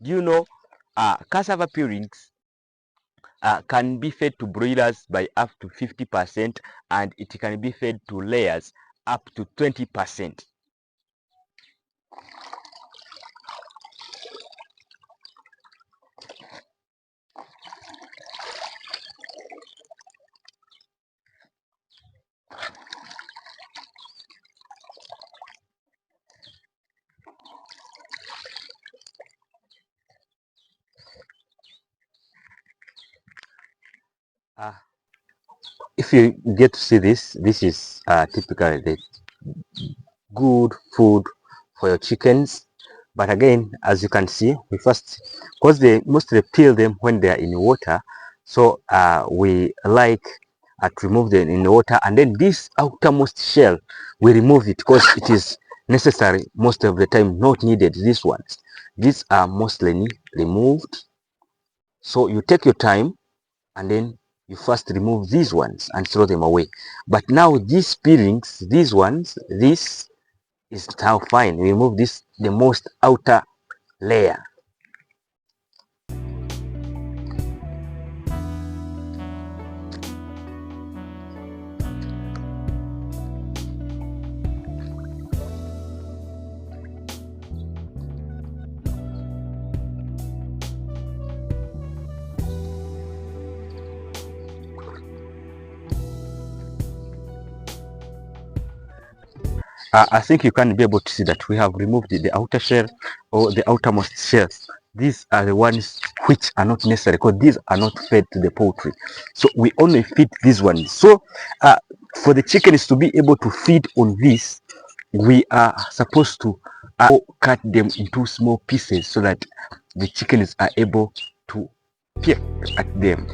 Do you know cassava peelings can be fed to broilers by up to 50%, and it can be fed to layers up to 20%. Uh, if you get to see this, this is typically the good food for your chickens. But again, as you can see, we first, because they mostly peel them when they are in water, so we like to remove them in the water, and then this outermost shell, we remove it because it is necessary most of the time, not needed. These are mostly removed. So you take your time, and then you first remove these ones and throw them away. But now these peelings, these ones, this is how fine. We remove this, the most outer layer. I think you can be able to see that we have removed the outer shell, or the outermost shells. These are the ones which are not necessary, because these are not fed to the poultry. So we only feed these ones. So for the chickens to be able to feed on this, we are supposed to cut them into small pieces so that the chickens are able to pick at them.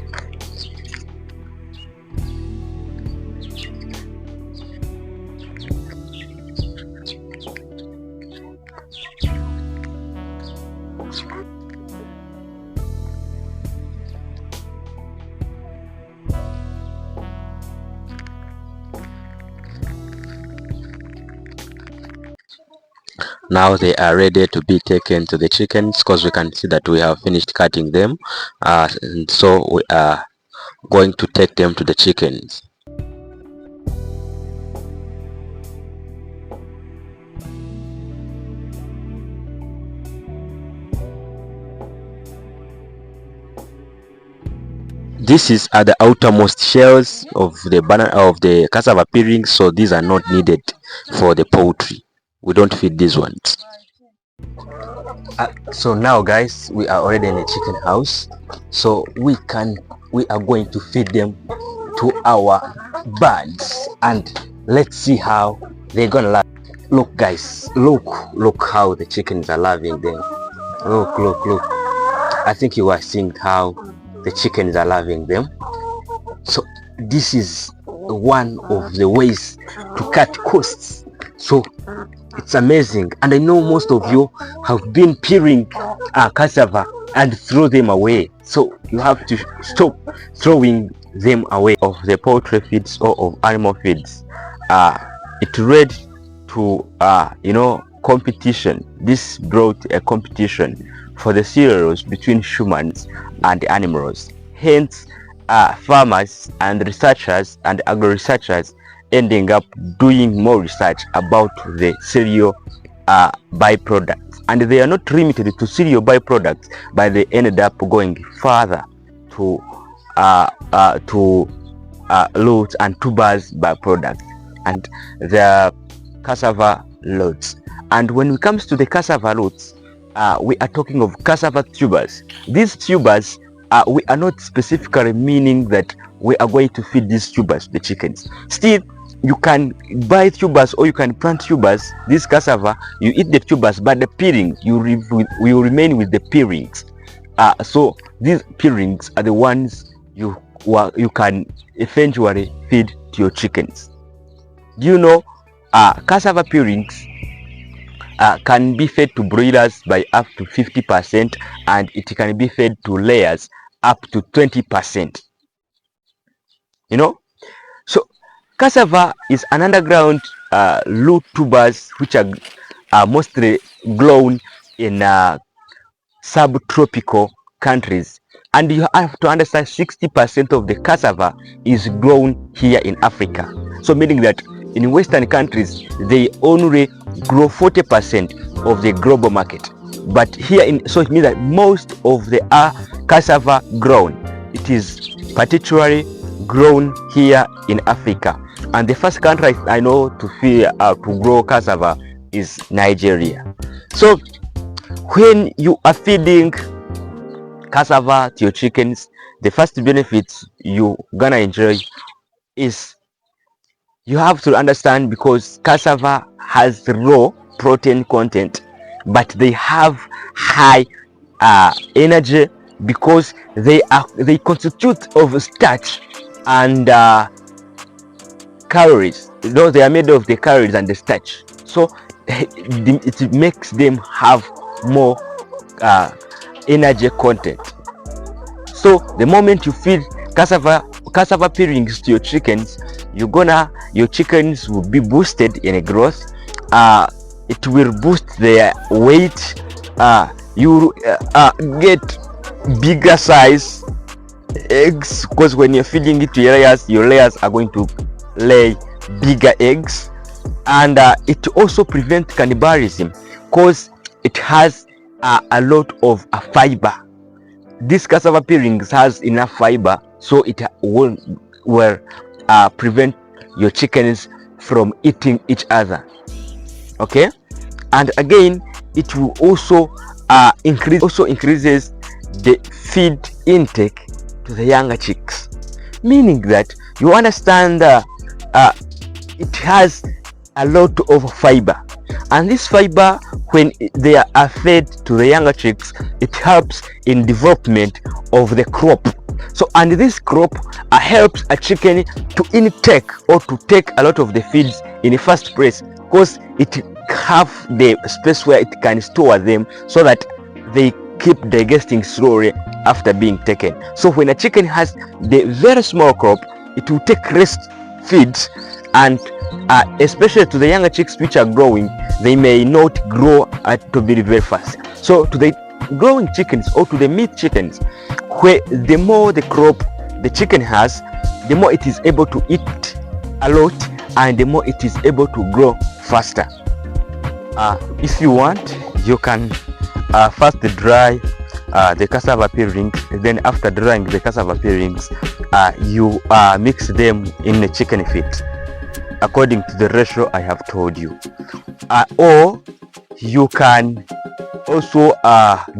Now they are ready to be taken to the chickens, because we can see that we have finished cutting them, and so we are going to take them to the chickens. This is at the outermost shells of the banana, of the cassava peelings, so these are not needed for the poultry. We don't feed these ones. So now guys, we are already in a chicken house, so we are going to feed them to our birds, and let's see how they're gonna love. Look guys, look how the chickens are loving them. Look. I think you are seeing how the chickens are loving them. So this is one of the ways to cut costs. So it's amazing, and I know most of you have been peeling cassava and throw them away. So you have to stop throwing them away of the poultry feeds or of animal feeds. It led to competition. This brought a competition for the cereals between humans and animals. Hence, farmers and researchers and agro-researchers ending up doing more research about the cereal byproducts, and they are not limited to cereal byproducts, but they ended up going further to roots and tubers byproducts and the cassava roots. And when it comes to the cassava roots, we are talking of cassava tubers. These tubers, we are not specifically meaning that we are going to feed these tubers to the chickens. Still, you can buy tubers or you can plant tubers. This cassava, you eat the tubers, but the peelings, you will remain with the peelings. So these peelings are the ones you can eventually feed to your chickens. Do you know cassava peelings can be fed to broilers by up to 50%, and it can be fed to layers up to 20%. So cassava is an underground root tubers which are mostly grown in subtropical countries. And you have to understand 60% of the cassava is grown here in Africa. So meaning that in Western countries, they only grow 40% of the global market. But here so it means that most of the cassava grown, it is particularly grown here in Africa. And the first country I know to grow cassava is Nigeria. So when you are feeding cassava to your chickens, the first benefits you gonna enjoy is you have to understand, because cassava has low protein content, but they have high energy, because they constitute of starch and calories. Though they are made of the calories and the starch, so it makes them have more energy content. So the moment you feed cassava peelings to your chickens, your chickens will be boosted in growth. It will boost their weight. You get bigger size eggs, because when you're feeding it to your layers are going to lay bigger eggs. And it also prevents cannibalism, because it has a lot of fiber. This cassava peelings has enough fiber, so it will prevent your chickens from eating each other. Okay, and again, it will also increases the feed intake to the younger chicks, meaning that you understand it has a lot of fiber, and this fiber, when they are fed to the younger chicks, it helps in development of the crop. So, and this crop helps a chicken to intake or to take a lot of the feeds in the first place, because it have the space where it can store them, so that they keep digesting slowly after being taken. So when a chicken has the very small crop, it will take rest feeds, and especially to the younger chicks which are growing, they may not grow to be very fast. So to the growing chickens or to the meat chickens, where the more the crop the chicken has, the more it is able to eat a lot, and the more it is able to grow faster. If you want, you can first dry the cassava peelings. Then after drying the cassava peelings, you mix them in the chicken feed according to the ratio I have told you. Or you can also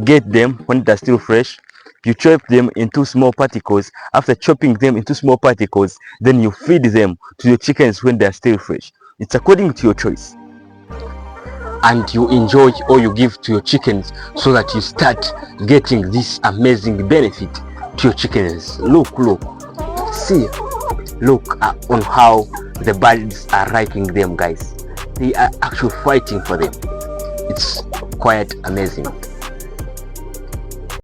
get them when they're still fresh. You chop them into small particles. After chopping them into small particles, then you feed them to your chickens when they're still fresh. It's according to your choice. And you enjoy, or you give to your chickens, so that you start getting this amazing benefit to your chickens. Look, see, look on how the birds are raping them, guys. They are actually fighting for them. It's quite amazing.